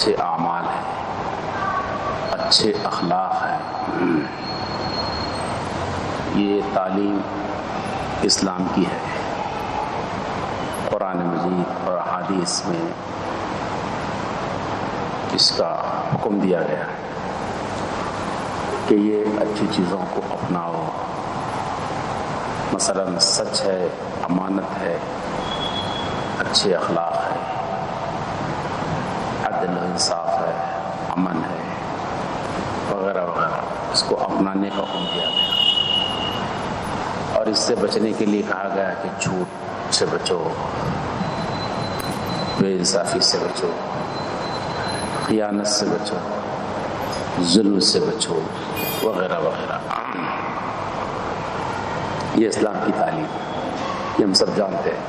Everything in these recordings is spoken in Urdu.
اچھے اعمال ہیں، اچھے اخلاق ہیں۔ یہ تعلیم اسلام کی ہے۔ قرآن مجید اور احادیث میں اس کا حکم دیا گیا ہے کہ یہ اچھی چیزوں کو اپناؤ۔ مثلاً سچ ہے، امانت ہے، اچھے اخلاق ہے، عدل و انصاف ہے، امن ہے، وغیرہ وغیرہ، اس کو اپنانے کا حکم دیا گیا۔ اور اس سے بچنے کے لیے کہا گیا کہ جھوٹ سے بچو، بے انصافی سے بچو، خیانت سے بچو، ظلم سے بچو، وغیرہ وغیرہ۔ یہ اسلام کی تعلیم، یہ ہم سب جانتے ہیں۔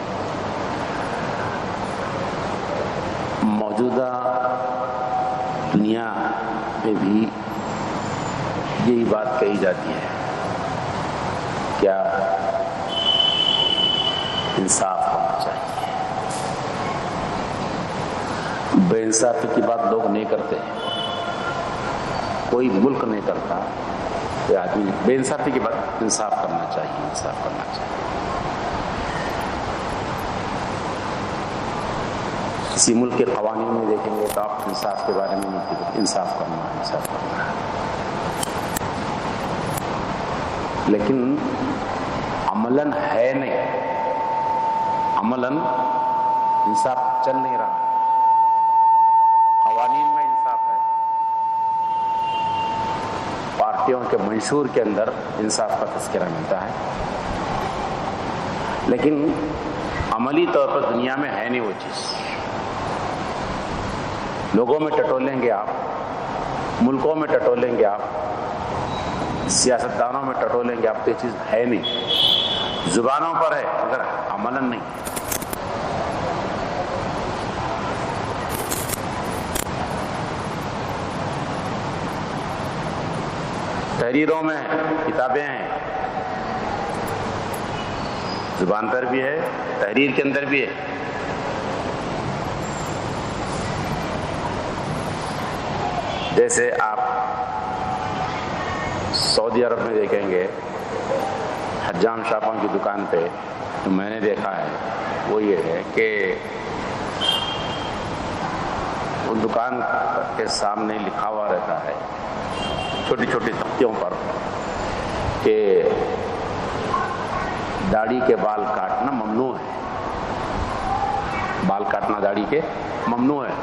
موجودہ دنیا میں بھی یہی بات کہی جاتی ہے، کیا انصاف ہونا چاہیے۔ بے انصافی کی بات لوگ نہیں کرتے، کوئی ملک نہیں کرتا، کوئی آدمی بے انصافی کی بات، انصاف کرنا چاہیے، انصاف کرنا چاہیے۔ کسی ملک کے قوانین میں دیکھیں گے تو آپ انصاف کے بارے میں نہیں کہتے، انصاف کرنا ہے، انصاف کرنا ہے۔ لیکن عملاً ہے نہیں، عملاً انصاف چل نہیں رہا۔ قوانین میں انصاف ہے، پارٹیوں کے منشور کے اندر انصاف کا تذکرہ ملتا ہے، لیکن عملی طور پر دنیا میں ہے نہیں وہ چیز۔ لوگوں میں ٹٹولیں گے آپ، ملکوں میں ٹٹولیں گے آپ، سیاستدانوں میں ٹٹولیں گے آپ، تو یہ چیز ہے نہیں۔ زبانوں پر ہے مگر عملاً نہیں۔ تحریروں میں کتابیں ہیں، زبان پر بھی ہے، تحریر کے اندر بھی ہے۔ جیسے آپ سعودی عرب میں دیکھیں گے، حجام شاپوں کی دکان پہ جو میں نے دیکھا ہے وہ یہ ہے کہ ان دکان کے سامنے لکھا ہوا رہتا ہے چھوٹی چھوٹی تختیوں پر کہ داڑھی کے بال کاٹنا ممنوع ہے، بال کاٹنا داڑھی کے ممنوع ہے،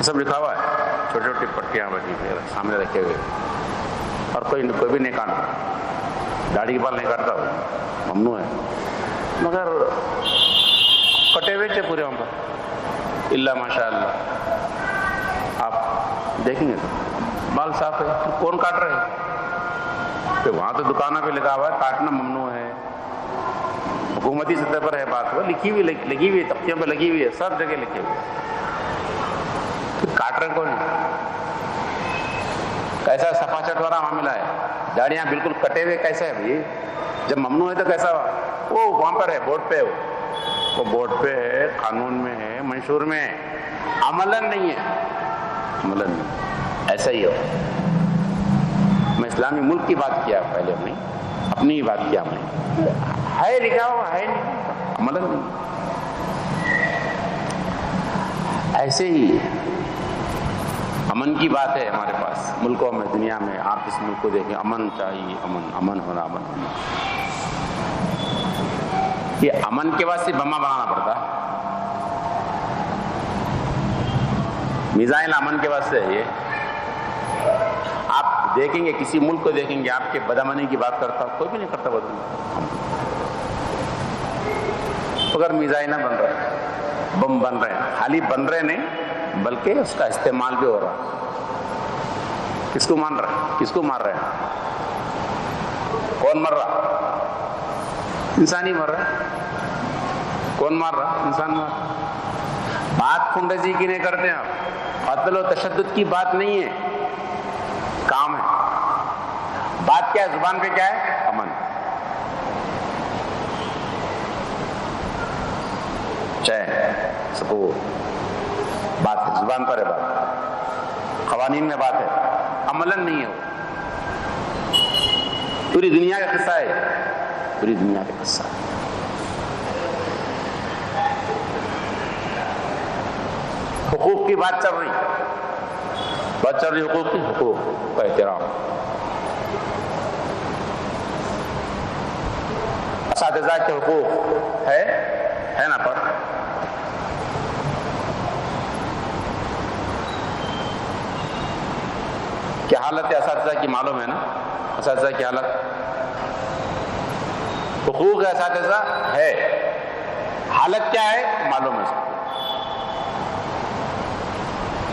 سب لکھا ہوا ہے، چھوٹی چھوٹی پٹیاں بٹی سامنے رکھے ہوئے، اور کوئی بھی نہیں کاٹنا، داڑھی کے بال نہیں کاٹتا، ممنوع ہے، مگر کٹے ہوئے تھے پورے وہاں پر، اللہ ماشاء اللہ آپ دیکھیں گے تو بال صاف ہے، تو کون کاٹ رہے ہیں؟ کہ وہاں تو دکانوں پہ لکھا ہوا ہے کاٹنا ممنوع ہے، حکومتی سطح پر ہے بات، وہ لکھی ہوئی تختیوں پہ لگی ہوئی ہے، سب جگہ لکھی ہوئی ہے، کاٹ رہے کون؟ کیسا سفاچٹ والا معاملہ ہے، داڑیاں بالکل کٹے ہوئے کیسا ہے بھائی؟ جب ممنوع ہے تو کیسا ہوا؟ وہ وہاں پر ہے، بورڈ پہ ہے، وہ بورڈ پہ ہے، قانون میں ہے، منشور میں ہے، عملاً نہیں ہے، عملاً نہیں، ایسا ہی ہو۔ میں اسلامی ملک کی بات کیا پہلے، اپنی ہی بات کیا، میں ہے لکھا ہوا ہے نہیں، عملاً نہیں۔ ایسے ہی امن کی بات ہے ہمارے پاس ملکوں میں، دنیا میں، آپ اس ملک کو دیکھیں، امن چاہیے، امن ہونا، امن ہونا۔ یہ امن کے بعد سے بمہ بنانا پڑتا ہے، میزائل امن کے بعد سے ہے۔ یہ آپ دیکھیں گے، کسی ملک کو دیکھیں گے، آپ کے بدامنی کی بات کرتا، کوئی بھی نہیں کرتا بدامنی، مگر میزائل نہ بن رہے، بم بن رہے ہیں، خالی بن رہے نہیں بلکہ اس کا استعمال بھی ہو رہا ہے۔ کس کو مان رہا ہے؟ کس کو مار رہے ہیں؟ کون مر رہا؟ انسان ہی مر رہا ہے۔ کون مار رہا؟ انسان مار رہا ہے۔ بات خونریزی کی نہیں کرتے آپ، قتل و تشدد کی بات نہیں ہے، کام ہے۔ بات کیا ہے؟ زبان پہ کیا ہے؟ امن۔ چین، سکون، بات ہے، زبان پر ہے بات، قوانین میں بات ہے، عملاً نہیں ہے وہ. پوری دنیا کا قصہ ہے، پوری دنیا کا قصہ ہے. حقوق کی بات چل رہی، بات چل رہی حقوق کی، حقوق کا احترام. اساتذہ کے حقوق ہے نا پر. کیا حالت ہے اساتذہ کی معلوم ہے نا؟ اساتذہ کی حالت، حقوق اساتذہ ہے، حالت کیا ہے معلوم ہے.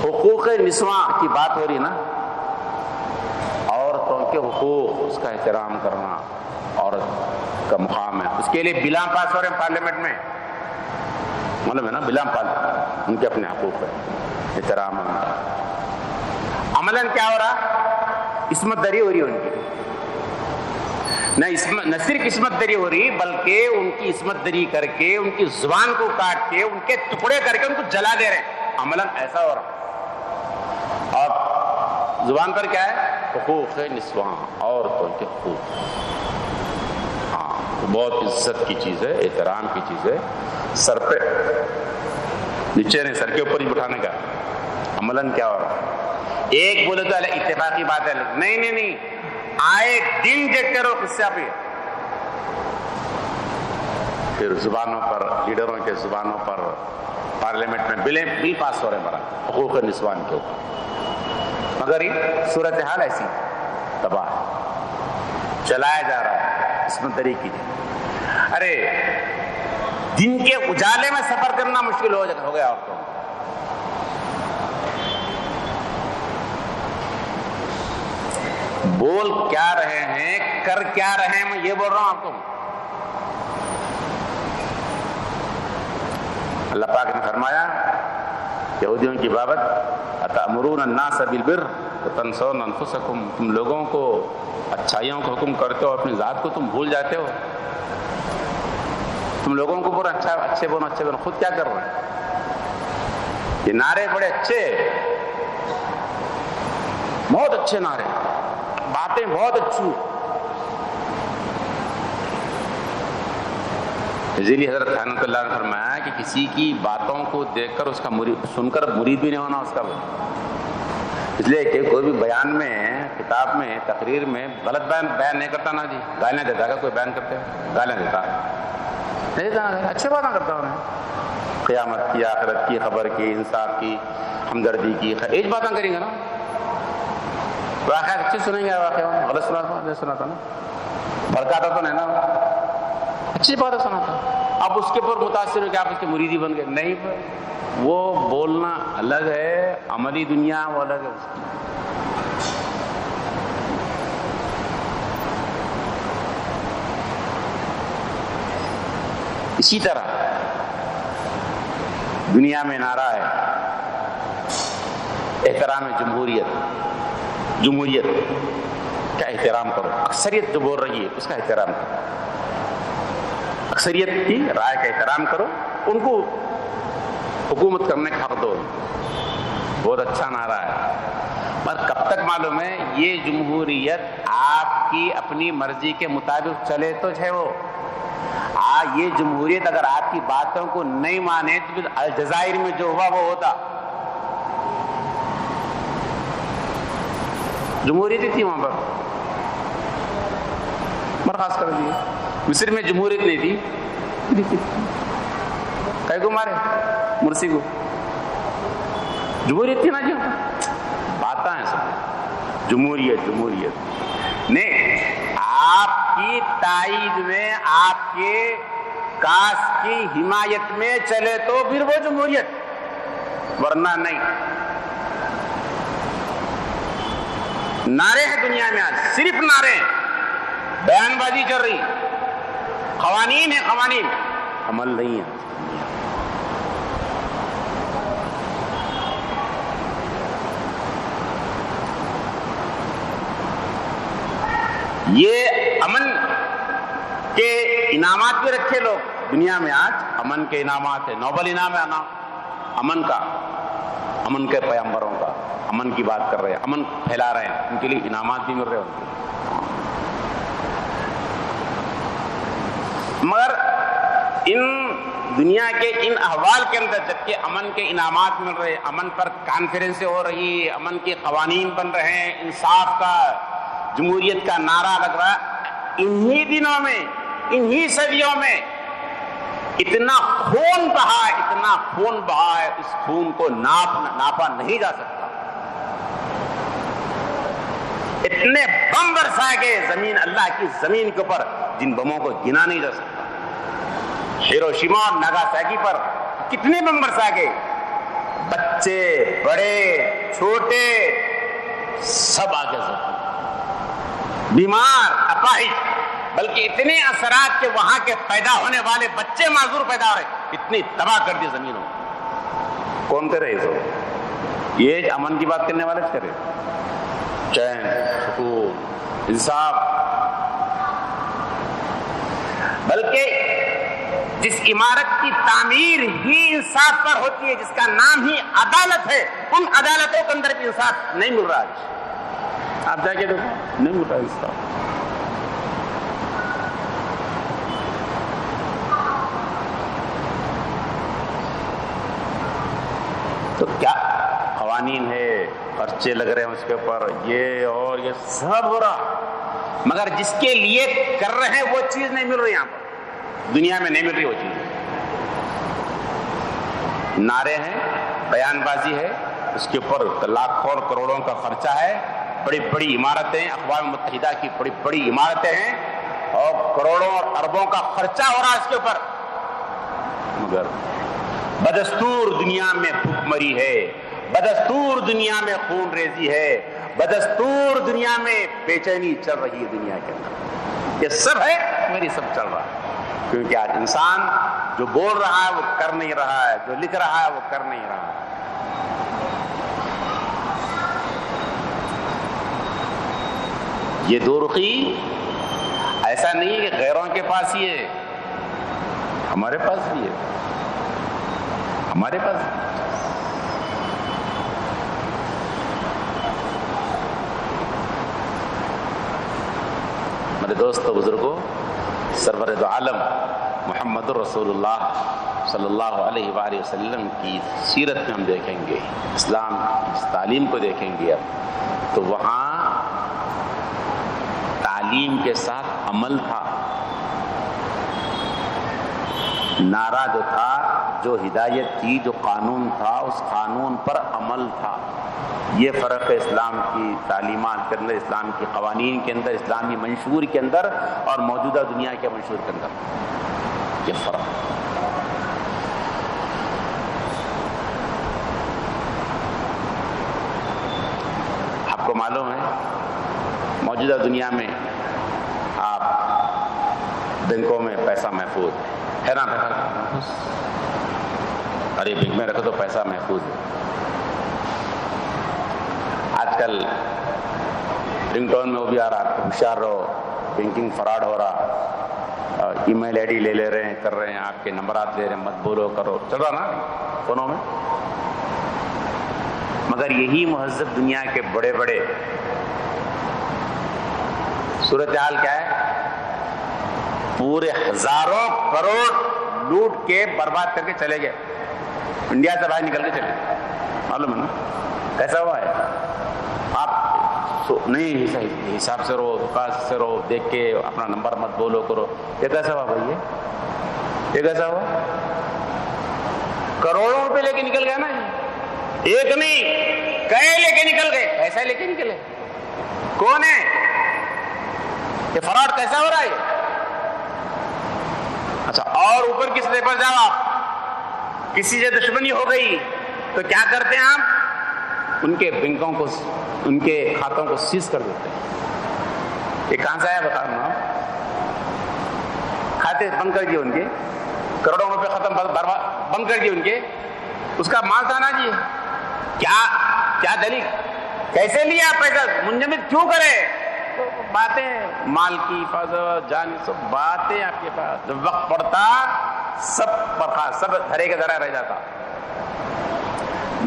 حقوق نسواں کی بات ہو رہی نا، عورتوں کے حقوق، اس کا احترام کرنا عورت کا مقام ہے. اس کے لیے بلان پاس ہو رہے ہیں پارلیمنٹ میں، معلوم ہے نا، بلان پاس، ان کے اپنے حقوق ہے، احترام ہے ان کا. عملاً کیا ہو رہا؟ عصمت دری ہو رہی ہے ان کی. نہ صرف عصمت دری ہو رہی، بلکہ ان کی عصمت دری کر کے، ان کی زبان کو کاٹ کے، ان کے ٹکڑے کر کے ان کو جلا دے رہے ہیں. عملاً ایسا ہو رہا. اور زبان پر کیا ہے؟ حقوق نسواں، عورتوں کے حقوق. ہاں، بہت عزت کی چیز ہے، احترام کی چیز ہے. سر پہ نیچے نہیں، سر کے اوپر ہی بٹھانے کا. عملاً کیا ہو رہا؟ ایک بولے تو اتفاقی بات ہے، نہیں، آئے دن دیکھتے رہو قصہ پہ. پھر زبانوں پر، لیڈروں کے زبانوں پر پارلیمنٹ میں بل پاس ہو رہے ہیں برا حقوق نسوان کے اوپر. مگر یہ صورتحال ایسی تباہ ہے، چلایا جا رہا ہے عصمت دری کی. ارے دن کے اجالے میں سفر کرنا مشکل ہو گیا عورتوں کو. بول کیا رہے ہیں، کر کیا رہے ہیں، میں یہ بول رہا ہوں آپ کو. اللہ پاک نے فرمایا یہودیوں کی بابت، اتأمرون الناس بالبر وتنسون انفسکم، تم لوگوں کو اچھائیوں کا حکم کرتے ہو، اپنی ذات کو تم بھول جاتے ہو. تم لوگوں کو پورا اچھے بنو، خود کیا کر رہے ہیں؟ یہ نعرے بڑے اچھے، بہت اچھے نعرے، باتیں بہت اچھی. اسی حضرت رحمۃ اللہ نے فرمایا کہ کسی کی باتوں کو دیکھ کر، اس کا سن کر مرید بھی نہیں ہونا اس کا. اس لیے کہ کوئی بھی بیان میں، کتاب میں، تقریر میں غلط بیان نہیں کرتا نا جی. گالیاں دیتا ہے کوئی بیان کرتے ہیں، گالیاں دیتا نہیں دیتا، اچھے باتیں کرتا ہوں. قیامت کی، آخرت کی خبر کی، انصاف کی، ہمدردی کی، ایک باتیں کریں گے نا. واقعات اچھے سنیں گے، واقعہ غلط سنا تھا نا، بھڑکاتا تو نہیں نا، اچھی باتیں سناتا. اب اس کے اوپر متاثر ہو کہ آپ اس کے مریدی بن گئے. نہیں، وہ بولنا الگ ہے، عملی دنیا وہ الگ ہے اس کی. اسی طرح دنیا میں نعرہ ہے احترام جمہوریت کا احترام کرو. اکثریت جو بول رہی ہے اس کا احترام کرو، اکثریت کی رائے کا احترام کرو، ان کو حکومت کرنے کا حق دو. بہت اچھا نعرہ ہے، پر کب تک معلوم ہے؟ یہ جمہوریت آپ کی اپنی مرضی کے مطابق چلے تو ہے وہ. یہ جمہوریت اگر آپ کی باتوں کو نہیں مانے تو پھر الجزائر میں جو ہوا وہ ہوتا. جمہوریت ہی تھی وہاں پر، برخاست کر دی. مصر میں جمہوریت نہیں تھی، کئی کو مارے؟ مرسی کو. جمہوریت تھی نا جی، باتیں ہیں سب. جمہوریت نہیں، آپ کی تائید میں، آپ کے کاس کی حمایت میں چلے تو پھر وہ جمہوریت، ورنہ نہیں. نعرے ہیں دنیا میں آج، صرف نعرے، بیان بازی چل رہی، قوانین ہیں، قوانین، عمل نہیں ہے. یہ امن کے انعامات بھی رکھے لوگ دنیا میں. آج امن کے انعامات ہیں، نوبل انعام ہے امن کا. امن کے پیغمبروں کا، امن کی بات کر رہے ہیں، امن پھیلا رہے ہیں، ان کے لیے انعامات بھی مل رہے ہیں ان کو۔ مگر ان دنیا کے ان احوال کے اندر جبکہ امن کے انعامات مل رہے ہیں، امن پر کانفرنسیں ہو رہی ہے، امن کے قوانین بن رہے ہیں، انصاف کا، جمہوریت کا نعرہ لگ رہا ہے، انہی دنوں میں، انہی صدیوں میں اتنا خون بہا ہے، اتنا خون بہا ہے، اس خون کو ناپا نہیں جا سکتا۔ اتنے بم برسائے گئے زمین، اللہ کی زمین کے اوپر، جن بموں کو گنا نہیں جا سکتا۔ ہیروشیما اور ناگاساکی پر کتنے بم برسائے گئے، بچے، بڑے، چھوٹے، سب آگے زخمی، بیمار، اپاہج، بلکہ اتنے اثرات کہ وہاں کے پیدا ہونے والے بچے معذور پیدا ہو رہے، اتنی تباہ کر دی زمینوں۔ کون کرے اس کو؟ یہ امن کی بات کرنے والے کرے، چین، سکون، انصاف۔ بلکہ جس عمارت کی تعمیر ہی انصاف پر ہوتی ہے، جس کا نام ہی عدالت ہے، ان عدالتوں کے اندر بھی انصاف نہیں مل رہا آج۔ آپ جا کے دیکھو، نہیں مل رہا انصاف۔ تو کیا قوانین ہے، خرچے لگ رہے ہیں اس کے اوپر، یہ اور یہ سب ہو رہا، مگر جس کے لیے کر رہے ہیں وہ چیز نہیں مل رہی، یہاں پر دنیا میں نہیں مل رہی وہ چیز۔ نعرے ہیں، بیان بازی ہے، اس کے اوپر لاکھوں اور کروڑوں کا خرچہ ہے، بڑی بڑی عمارتیں، اقوام متحدہ کی بڑی بڑی عمارتیں ہیں، اور کروڑوں اور اربوں کا خرچہ ہو رہا ہے اس کے اوپر، مگر بدستور دنیا میں بھوک مری ہے، بدستور دنیا میں خون ریزی ہے، بدستور دنیا میں بے چینی چل رہی ہے دنیا کے اندر۔ یہ سب ہے میری سب چل رہا ہے، کیونکہ آج انسان جو بول رہا ہے وہ کر نہیں رہا ہے، جو لکھ رہا ہے وہ کر نہیں رہا ہے۔ یہ دو رخی ایسا نہیں ہے کہ غیروں کے پاس ہی ہے، ہمارے پاس بھی ہے، ہمارے پاس بھی۔ میرے دوستو، بزرگوں، سرور دو عالم محمد الرسول اللہ صلی اللہ علیہ وآلہ وسلم کی سیرت میں ہم دیکھیں گے، اسلام کی اس تعلیم کو دیکھیں گے اب، تو وہاں تعلیم کے ساتھ عمل تھا، نعرہ جو تھا، جو ہدایت تھی، جو قانون تھا، اس قانون پر عمل تھا۔ یہ فرق ہے اسلام کی تعلیمات کے اندر، اسلام کی قوانین کے اندر، اسلامی منشور کے اندر اور موجودہ دنیا کے منشور کے اندر، یہ فرق۔ آپ کو معلوم ہے موجودہ دنیا میں آپ بینکوں میں پیسہ محفوظ ہے نا، ارے بینک میں رکھو تو پیسہ محفوظ ہے۔ آج کل رنگ ٹون میں وہ بھی آ رہا، ہوشیار رہو، بینکنگ فراڈ ہو رہا، ای میل آئی ڈی لے رہے ہیں، کر رہے ہیں، آپ کے نمبرات لے رہے ہیں، مت بولو کرو، چل رہا نا فونوں میں۔ مگر یہی مہذب دنیا کے بڑے بڑے صورتحال کیا ہے، پورے ہزاروں کروڑ لوٹ کے برباد کر کے چلے گئے، انڈیا سے باہر نکل کے چلے گئے، معلوم ہے نا کیسا ہوا ہے؟ آپ نہیں حساب سے رہو، دکان سے رہو، دیکھ کے اپنا نمبر مت بولو کرو، یہ کیسا ہوا بھائی؟ یہ کیسا ہوا؟ کروڑوں روپے لے کے نکل گیا نا، ایک نہیں کئی لے کے نکل گئے، ایسا لے کے نکلے، کون ہے یہ؟ فراڈ کیسا ہو رہا ہے؟ اچھا، اور اوپر کس لیے پر جاؤ آپ، کسی سے دشمنی ہو گئی تو کیا کرتے ہیں آپ؟ ان کے بینکوں کو، ان کے کھاتوں کو سیز کر دیتے ہیں۔ یہ کہاں سے آیا بتا رہا ہوں، کھاتے بند کر دیے ان کے، کروڑوں روپے ختم بند کر دیے ان کے، اس کا مال تھا نا جی، کیا دلیل، کیسے لیا پیسہ، منجمد کیوں کرے؟ باتیں مال کی حفاظت، جان، سب باتیں آپ کے پاس، جب وقت پڑتا سب دھرے کے دھرا رہ جاتا۔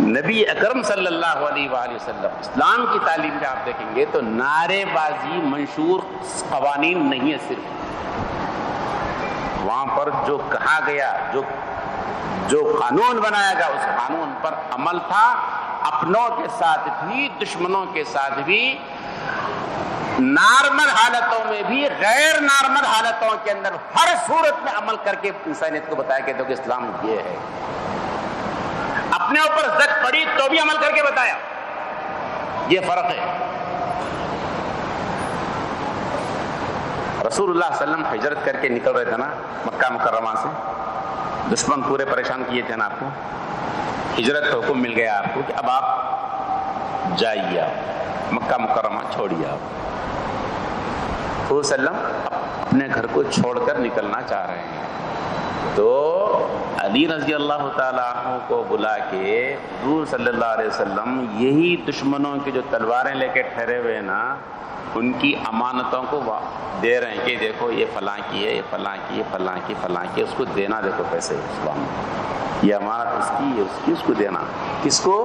نبی اکرم صلی اللہ علیہ وآلہ وسلم اسلام کی تعلیم میں آپ دیکھیں گے تو نعرے بازی منشور قوانین نہیں ہے، صرف وہاں پر جو کہا گیا، جو قانون بنایا گیا اس قانون پر عمل تھا، اپنوں کے ساتھ بھی دشمنوں کے ساتھ بھی، نارمل حالتوں میں بھی غیر نارمل حالتوں کے اندر ہر صورت میں عمل کر کے انسانیت کو بتایا کہ دیکھو اسلام یہ ہے۔ اپنے اوپر زد پڑی تو بھی عمل کر کے بتایا، یہ فرق ہے۔ رسول اللہ صلی اللہ علیہ وسلم ہجرت کر کے نکل رہے تھے نا مکہ مکرمہ سے، دشمن پورے پریشان کیے تھے نا آپ کو، ہجرت کا حکم مل گیا آپ کو کہ اب آپ جائیے، آپ مکہ مکرمہ چھوڑیے۔ آپ صلی اللہ علیہ وسلم اپنے گھر کو چھوڑ کر نکلنا چاہ رہے ہیں، تو علی رضی اللہ تعالیٰ عنہ کو بلا کے حضور صلی اللہ علیہ وسلم یہی دشمنوں کی جو تلواریں لے کے ٹھہرے ہوئے نا، ان کی امانتوں کو دے رہے ہیں کہ دیکھو یہ فلاں کی ہے، یہ فلاں کی، یہ فلاں کی، فلاں کی، اس کو دینا، دیکھو پیسے اسلام میں یہ امانت اس کی، اس کی، اس کو دینا۔ کس کو؟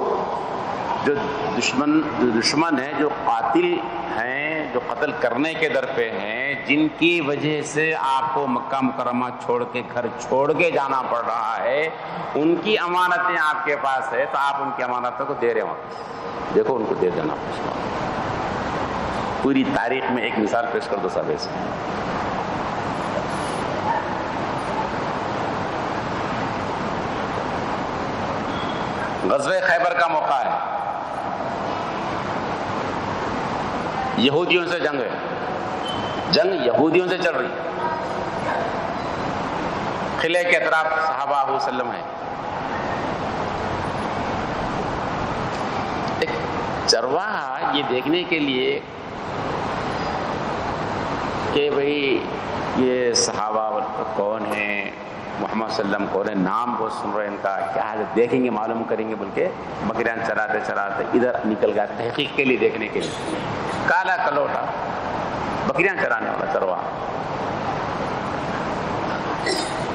جو دشمن ہے، جو قاتل ہیں، جو قتل کرنے کے در پہ ہیں، جن کی وجہ سے آپ کو مکہ مکرمہ چھوڑ کے گھر چھوڑ کے جانا پڑ رہا ہے، ان کی امانتیں آپ کے پاس ہے تو آپ ان کی امانتوں کو دے رہے ہیں، دیکھو ان کو دے دینا۔ پوری تاریخ میں ایک مثال پیش کر دو صاحب ایسے، غزوہ خیبر کا موقع ہے، یہودیوں سے جنگ ہے، جنگ یہودیوں سے چل رہی، قلعے کے اطراف صحابہ علیہ وسلم ہے، ایک چرواہا یہ دیکھنے کے لیے کہ بھئی یہ صحابہ کون ہیں، محمد صلی اللہ علیہ وسلم کون ہے، نام بہت سن رہے ہیں ان کا، کیا ہے دیکھیں گے، معلوم کریں گے، بلکہ بکریاں چراتے چراتے ادھر نکل گیا تحقیق کے لیے، دیکھنے کے لیے، کالا کلوٹا بکریاں چرانے والا چرواہا،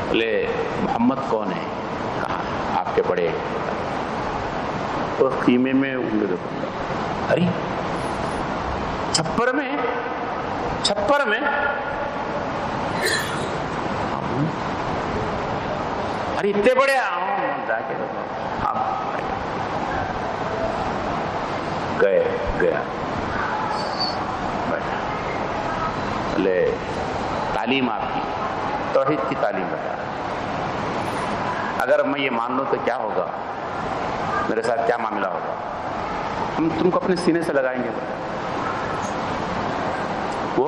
بولے محمد کون ہے، کہاں آپ کے بڑے، اور خیمے میں ارے چھپر میں ارے اتنے بڑے جا کے آپ گیا بیٹھا، بولے تعلیم آپ کی توحید کی تعلیم بتا رہا، اگر میں یہ مان لوں تو کیا ہوگا، میرے ساتھ کیا معاملہ ہوگا، ہم تم کو اپنے سینے سے لگائیں گے، وہ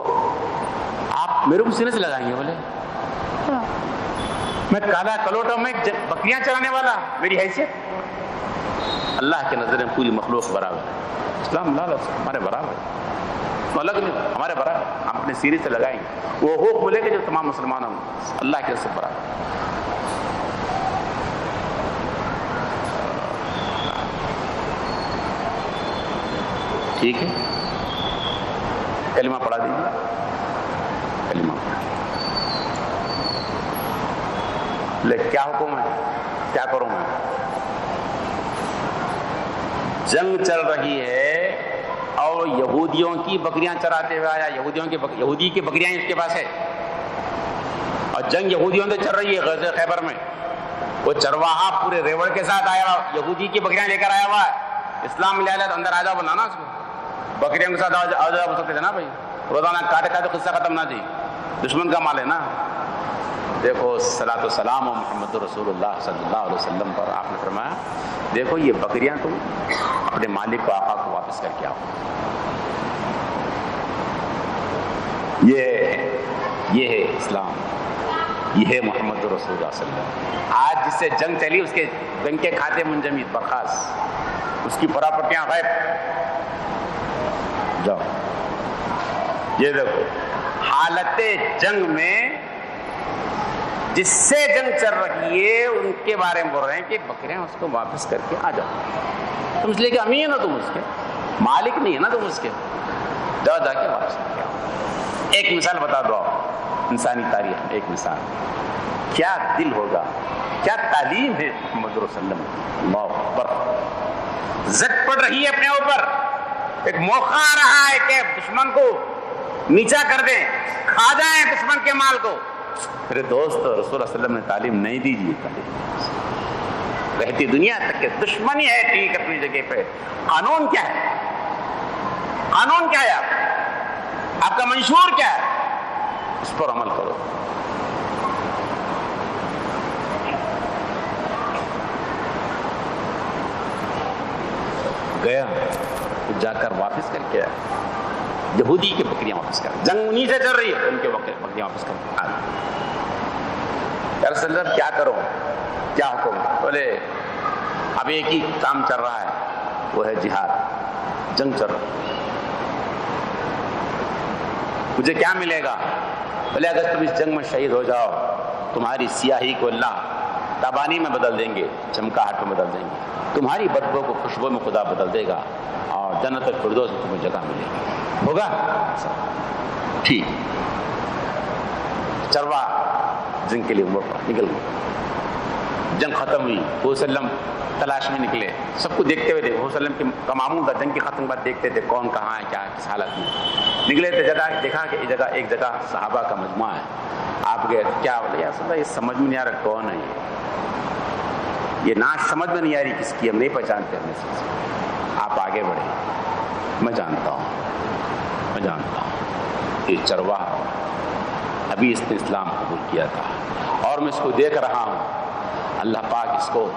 آپ میرے کو سینے سے لگائیں گے، بولے میں کالا کلوٹا، میں بکریاں چرانے والا، میری حیثیت اللہ کے نظر میں پوری مخلوق برابر ہے، اسلام لال ہمارے برابر ہے، الگ نہیں، ہمارے برابر، ہم اپنے سینے سے لگائیں گے، وہ حقوق ملے گا جو تمام مسلمانوں اللہ کے سب برابر۔ ٹھیک ہے، کلمہ پڑھا دیجیے، کلمہ لے، کیا حکم ہے، کیا کروں میں، جنگ چل رہی ہے اور یہودیوں کی بکریاں چراتے ہوئے آیا، یہودی کی بکریاں اس کے پاس ہے، اور جنگ یہودیوں سے چل رہی ہے غزوہ خیبر میں، وہ چرواہا پورے ریوڑ کے ساتھ آیا ہوا، یہودی کی بکریاں لے کر آیا ہوا ہے، اسلام لے آیا تو اندر آ جاؤ بولا نا اس کو، بکریوں کے ساتھ آ جاؤ بول سکتے تھے نا بھائی، روزانہ کاٹے کاٹے قصہ ختم نہ تھی، دشمن کا مال ہے نا۔ دیکھو صلاۃ و سلام و محمد رسول اللہ صلی اللہ علیہ وسلم پر، آپ نے فرمایا دیکھو یہ بکریاں تم اپنے مالک کو، آقا کو واپس کر کے آؤ، یہ ہے اسلام، یہ ہے محمد رسول اللہ صلی اللہ علیہ وسلم۔ آج جس سے جنگ چلی اس کے جنگ کے کھاتے منجمد برخاست، اس کی پراپرٹیاں غائب، جاؤ۔ یہ دیکھو حالت جنگ میں جس سے جنگ چل رہی ہے ان کے بارے میں بول رہے ہیں کہ بکریاں اس کو واپس کر کے آ جاؤ، تم اس لیے کہ امین ہو، تم اس کے مالک نہیں ہے نا، تم اس کے جاؤ، جا کے واپس کر کے آؤ۔ ایک مثال بتا دو انسانی تاریخ میں، ایک مثال، کیا دل ہوگا, کیا تعلیم ہے محمد رسول اللہ. اللہ اکبر. زد پڑ رہی ہے اپنے اوپر, ایک موقع آ رہا ہے کہ دشمن کو نیچا کر دیں, کھا جائیں دشمن کے مال کو. میرے دوست, رسول اللہ صلی اللہ علیہ وسلم نے تعلیم نہیں دی جی. رہتی دنیا تک کہ دشمنی ہے ٹھیک اپنی جگہ پہ, قانون کیا ہے, قانون کیا ہے, آپ کا منشور کیا ہے, اس پر عمل کرو. گیا جا کر واپس کر کے یہودی کی بکریاں واپس کر, جنگ انہی سے چل رہی ہے, ان کے بکریاں واپس کر. یا رسول اللہ کیا کرو, کیا حکم؟ بولے اب ایک ہی کام چل رہا ہے, وہ ہے جہاد, جنگ چل رہا. مجھے کیا ملے گا؟ بولے اگر تم اس جنگ میں شہید ہو جاؤ, تمہاری سیاہی کو اللہ تابانی میں بدل دیں گے, چمکاہٹ میں بدل دیں گے, تمہاری بدبو کو خوشبو میں خدا بدل دے گا, اور جنت الفردوس میں تمہیں جگہ ملے گی. ہوگا ٹھیک. چروا جنگ کے لیے نکل گئے. جنگ ختم ہوئی, وسلم تلاش میں نکلے, سب کو دیکھتے ہوئے دیکھو. وسلم کا معمول تھا جنگ کی ختم بعد دیکھتے تھے کون کہاں ہے, کیا کس حالت میں. نکلے تھے جگہ, دیکھا کہ ایک جگہ صحابہ کا مجموعہ ہے. آپ گئے, کیا بولے یا رسول اللہ یہ سمجھ میں نہیں آ رہا کون ہے یہ ناچ سمجھ میں نہیں آ رہی کس کی, ہم نہیں پہچانتے. ہم نے آپ آگے بڑھے, میں جانتا ہوں یہ چرواہا ابھی اس نے اسلام قبول کیا تھا, اور میں اس کو دیکھ رہا ہوں اللہ پاک اس کو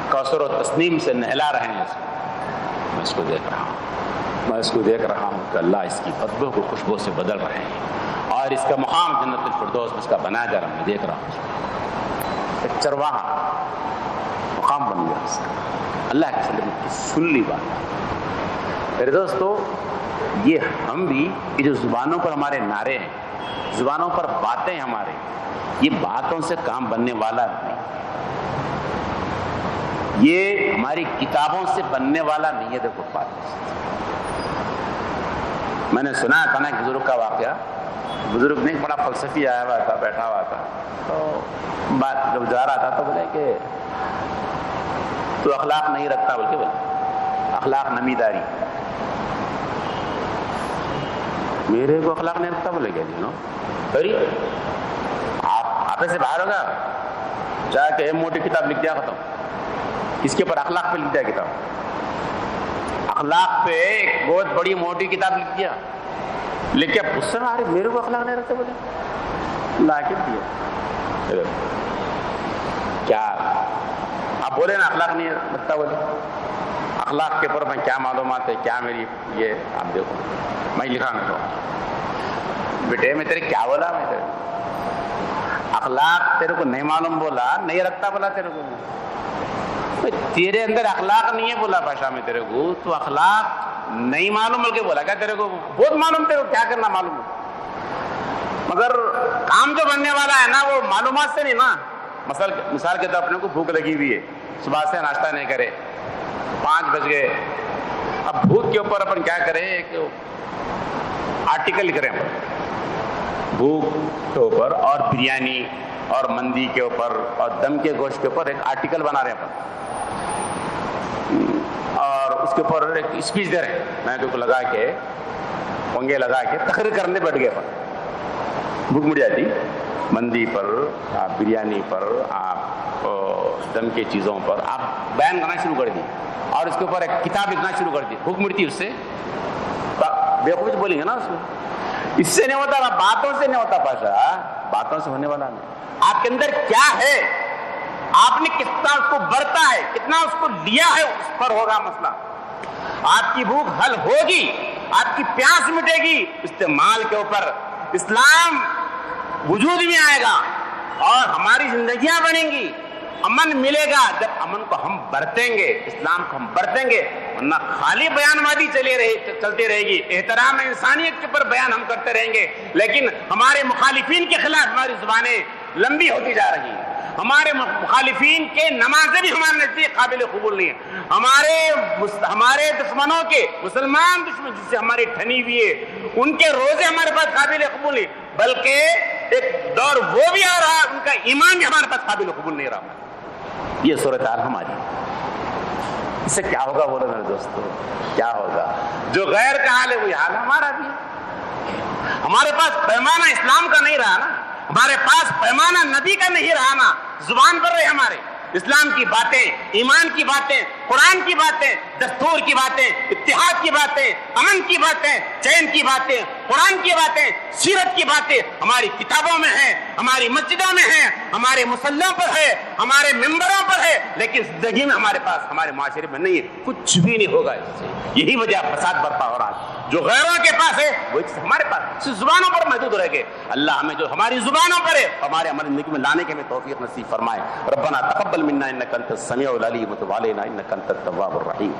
کوثر و تسنیم سے نہلا رہے ہیں. میں اس کو دیکھ رہا ہوں کہ اللہ اس کی بدبو کو خوشبو سے بدل رہے ہیں, اور اس کا مقام جنت الفردوس میں اس کا بنایا جا رہا ہے. میں دیکھ رہا ہوں ایک چرواہا مقام بن گیا اس کا. اللہ کے وسلم کی سن لی بات. میرے دوستو, یہ ہم بھی, یہ جو زبانوں پر ہمارے نعرے ہیں, زبانوں پر باتیں ہمارے, یہ باتوں سے کام بننے والا نہیں, یہ ہماری کتابوں سے بننے والا نہیں ہے. دیکھو بات, میں نے سنا تھا نا ایک بزرگ کا واقعہ. بزرگ نے بڑا فلسفی آیا ہوا تھا, بیٹھا ہوا تھا, تو بات جب جا رہا تھا تو بولے کہ تو اخلاق نہیں رکھتا, بلکہ بولے اخلاق نمی داری. میرے کو اخلاق نہیں رکھتا بولے کیا آپ سے باہر ہوگا جا کے موٹی کتاب لکھ دیا, ختم. کس کے پر؟ اخلاق پہ لکھ دیا کتاب. اخلاق پہ ایک بہت بڑی موٹی کتاب لکھ دیا, لیکن اب اس سے میرے کو اخلاق نہیں رکھتے بولے لا کے دیا. کیا آپ بولے نا اخلاق نہیں رکھتا بولے, اخلاق کے پر میں کیا معلومات ہے, کیا میری یہ آپ دیکھو میں لکھا میں تو بیٹے میں تیرے کیا بولا, میں تیرے اخلاق تیرے کو نہیں معلوم بولا, نہیں رکھتا بولا تیرے کو, تیرے اندر اخلاق نہیں ہے بولا بھاشا میں تیرے کو, تو اخلاق نہیں معلوم بلکہ بولا کیا تیرے کو بہت معلوم, تیرے کو کیا کرنا معلوم ہے, مگر کام جو بننے والا ہے نا وہ معلومات سے نہیں نا. مثال کے طور اپنے کو بھوک لگی ہوئی ہے, صبح سے ناشتہ نہیں کرے, 5 بج گئے, اب بھوک کے اوپر اپن کیا کریں, ایک آرٹیکل لکھ رہے ہیں بھوک کے اوپر, اور بریانی اور مندی کے اوپر اور دم کے گوشت کے اوپر ایک آرٹیکل بنا رہے ہیں اپن, اور اس کے اوپر ایک اسپیچ دے رہے ہیں. میں کو لگا کے پنگے لگا کے تقریر کرنے بیٹھ گئے اپن. بھوک مڑ جاتی, مندی پر, آپ بریانی پر, آپ دم کے چیزوں پر آپ بیان کرنا شروع کر دی, اور اس کے اوپر ایک کتاب لکھنا شروع کر دی. بھوک مڑتی اس سے, بیوقوف بولیں گے نا اس میں, اس سے نہیں ہوتا, باتوں سے نہیں ہوتا پاشا, باتوں سے ہونے والا نہیں. آپ کے اندر کیا ہے, آپ نے کتنا اس کو برتا ہے, کتنا اس کو لیا ہے, اس پر ہوگا مسئلہ. آپ کی بھوک حل ہوگی, آپ کی پیاس مٹے گی, استعمال کے اوپر اسلام وجود میں آئے گا, اور ہماری زندگیاں بنیں گی. امن ملے گا جب امن کو ہم برتیں گے, اسلام کو ہم برتیں گے, ورنہ خالی بیان بازی چلتی رہے گی. احترام انسانیت کے اوپر بیان ہم کرتے رہیں گے, لیکن ہمارے مخالفین کے خلاف ہماری زبانیں لمبی ہوتی جا رہی ہیں. ہمارے مخالفین کے نمازیں بھی ہمارے نزدیک قابل قبول نہیں ہیں. ہمارے دشمنوں کے, مسلمان دشمن جس سے ہماری ٹھنی ہوئی ہے, ان کے روزے ہمارے پاس قابل قبول نہیں, بلکہ ایک دور وہ بھی آ رہا ہے ان کا ایمان بھی ہمارے پاس قابل قبول نہیں رہا. یہ صورتحال ہماری. اس سے کیا ہوگا بولو میرے دوستو, کیا ہوگا؟ جو غیر کا حال ہے وہی حال ہمارا بھی ہے. ہمارے پاس پیمانہ اسلام کا نہیں رہا نا, ہمارے پاس پیمانہ نبی کا نہیں رہا نا. زبان پر رہے ہمارے اسلام کی باتیں, ایمان کی باتیں, قرآن کی باتیں, دستور کی باتیں, اتحاد کی باتیں, امن کی باتیں, چین کی باتیں, قرآن کی باتیں, سیرت کی باتیں ہماری کتابوں میں ہیں, ہماری مسجدوں میں ہیں, ہمارے مصلیوں پر ہے, ہمارے ممبروں پر ہے, لیکن زندگی میں ہمارے پاس, ہمارے معاشرے میں نہیں ہے. کچھ بھی نہیں ہوگا اس سے. یہی وجہ فساد برپا ہو رہا ہے. جو غیروں کے پاس ہے وہ ہمارے پاس صرف زبانوں پر محدود رہ گئے. اللہ ہمیں جو ہماری زبانوں پر ہے ہمارے عمل زندگی میں لانے کے ہمیں توفیق نصیب فرمائے. ربنا تقبل منا انك انت السميع العليم وتب علينا انك انت التواب الرحيم.